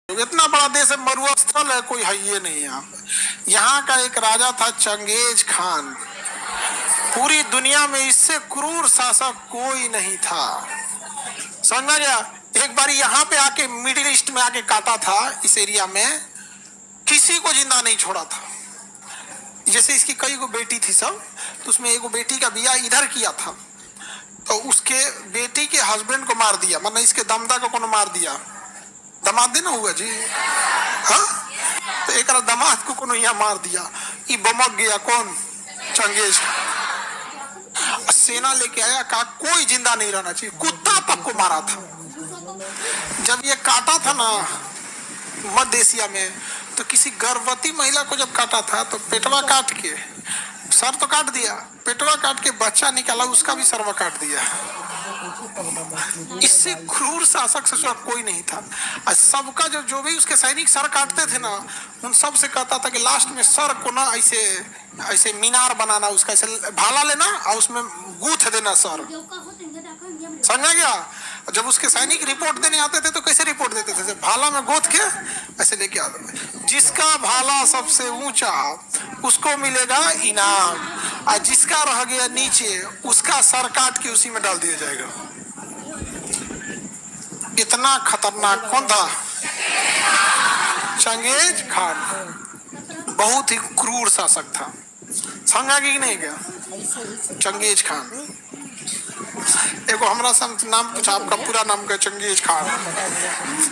इतना बड़ा देश है, मरुस्थल है, कोई है ये नहीं। यहाँ का एक राजा था चंगेज खान। पूरी दुनिया में इससे क्रूर शासक कोई नहीं था। समझा गया। एक बार यहाँ पे आके मिडिल ईस्ट में आके काटा था, इस एरिया में किसी को जिंदा नहीं छोड़ा था। जैसे इसकी कई गो बेटी थी सब, तो उसमें एगो बेटी का बियाह इधर किया था, तो उसके बेटी के हस्बैंड को मार दिया, मतलब इसके दमदा को कोनो मार दिया। दमाद ना हुआ जी, हाँ, तो एक दमाद को कोनो यहाँ मार दिया। ये बमक गया कौन? चंगेज। सेना लेके आया, कहा कोई जिंदा नहीं रहना चाहिए, कुत्ता तक को मारा था। जब ये काटा था ना मध्य एशिया में, तो किसी गर्भवती महिला को जब काटा था तो पेटवा काट के, सर तो काट दिया, पेटवा काट के बच्चा निकाला, उसका भी सरवा काट दिया। इससे क्रूर शासक ससुर कोई नहीं था। और सबका जो भी उसके सैनिक सर काटते थे ना, उन सब से कहता था कि लास्ट में सर को ना ऐसे ऐसे मीनार बनाना, उसका ऐसे भाला लेना और उसमें गूंथ देना सर। समझा गया। जब उसके सैनिक रिपोर्ट देने आते थे तो कैसे रिपोर्ट देते थे? भाला में गोद के ऐसे लेके आते। जिसका भाला सबसे ऊंचा उसको मिलेगा इनाम, और जिसका रह गया नीचे उसका सर काट के उसी में डाल दिया जाएगा। इतना खतरनाक कौन था? Genghis Khan. बहुत ही क्रूर शासक था। समझा कि नहीं क्या? Genghis Khan. एगो हमरा नाम पूछा, आपका पूरा नाम क्या? Genghis Khan.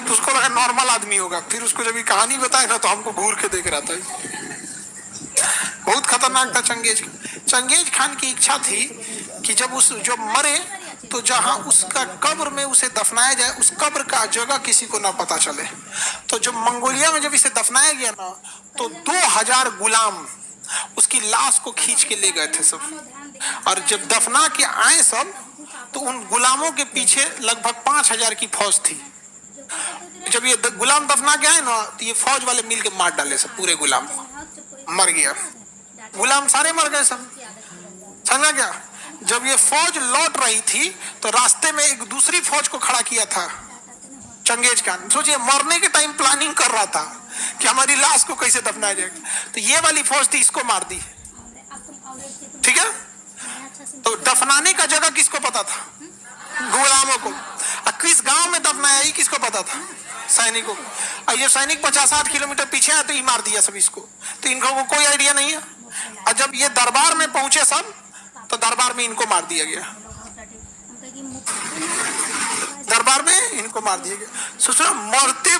तो उसको लगा नॉर्मल आदमी होगा, फिर उसको जब ये कहानी बताए ना तो हमको घूर के देख रहा था। बहुत खतरनाक था चंगेज खान की इच्छा थी कि जब मरे तो जहां उसका कब्र में उसे दफनाया जाए, उस कब्र का जगह किसी को ना पता चले। तो जब मंगोलिया में जब इसे दफनाया गया ना, तो 2000 गुलाम उसकी लाश को खींच के ले गए थे सब। और जब दफना के आए सब, तो उन गुलामों के पीछे लगभग 5000 की फौज थी। जब ये गुलाम दफना के आए ना, तो ये फौज वाले मिल के मार डाले सब, पूरे गुलाम मर गया, गुलाम सारे मर गए सब। समझा क्या? जब ये फौज लौट रही थी तो रास्ते में एक दूसरी फौज को खड़ा किया था चंगेज खान। सोचिए, मरने के टाइम प्लानिंग कर रहा था कि हमारी लाश को कैसे दफनाया जाएगा। तो ये वाली फौज थी, इसको मार दी। ठीक है। तो दफनाने का जगह किसको पता था? गुलामों को। किस गांव में दफनाया ये किसको पता था? सैनिकों को। ये सैनिक 50-60 किलोमीटर पीछे आए तो ये मार दिया सब इसको, तो इनको कोई आइडिया नहीं है। और जब ये दरबार में पहुंचे सब, तो दरबार में इनको मार दिया गया। दरबार में इनको मार दिया गया। सोचो, मरते